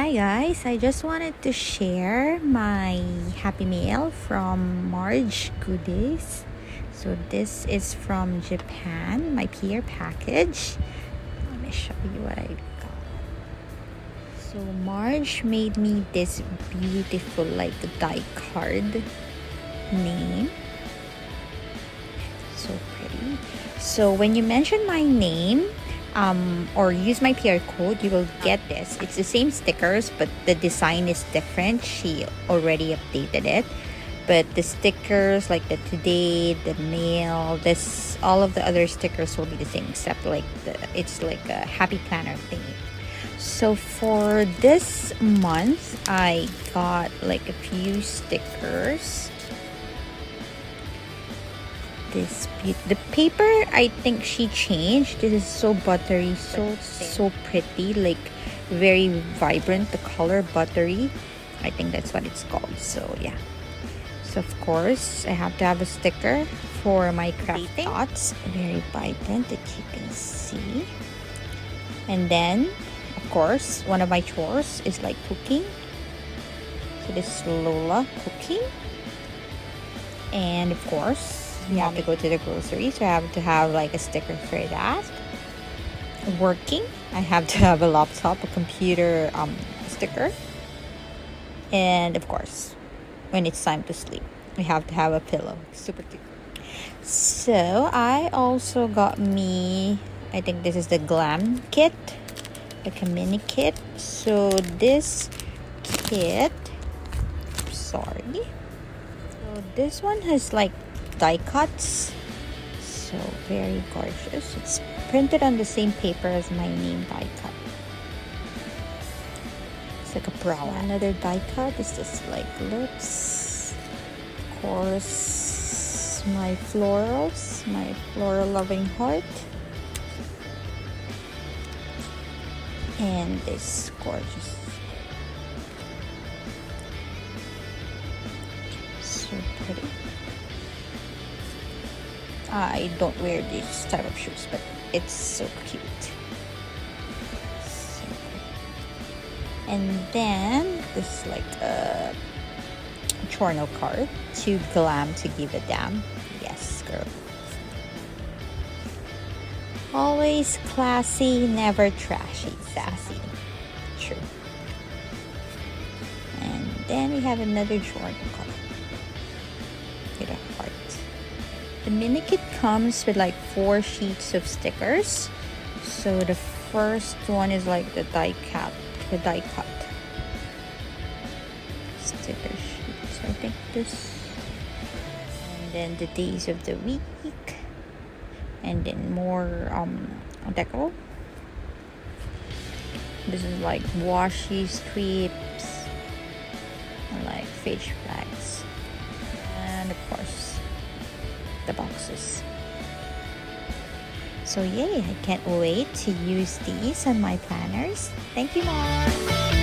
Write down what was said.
Hi guys, I just wanted to share my happy mail from Mharj.Goodies. So this is from Japan, my peer package. Let me show you what I got. So Mharj made me this beautiful like die card name. So pretty. So when you mention my name, or use my PR code, you will get this. It's the same stickers, but the design is different. She already updated it, but the stickers like the today, the mail, this, all of the other stickers will be the same, except like it's like a happy planner thing. So for this month, I got like a few stickers. The paper, I think she changed. This is so buttery, so pretty, like very vibrant, the color buttery. I think that's what it's called. So yeah, so of course I have to have a sticker for my craft thoughts, very vibrant that you can see. And then of course one of my chores is like cooking. So this is Lola cooking. And of course we have to go to the grocery, so I have to have like a sticker for that. Working, I have to have a laptop, a computer sticker. And of course when it's time to sleep, we have to have a pillow. Super cute. So I also got me, I think this is the glam kit, like a mini kit. So this kit, sorry, so this one has like die cuts, so very gorgeous. It's printed on the same paper as my name die cut. It's like a brow. Another die cut is just like lips. Of course, my florals, my floral loving heart, and this gorgeous, so pretty. I don't wear these type of shoes, but it's so cute. So cool. And then this is like a journal card. Too glam to give a damn. Yes, girl. Always classy, never trashy. Sassy. True. And then we have another journal card with a heart. The mini kit comes with like 4 sheets of stickers. So the first one is like the die cut sticker sheet. So I think this, and then the days of the week, and then more deco. This is like washi strips, and like fish flags, and of course the boxes. So yay, I can't wait to use these on my planners. Thank you, Mom.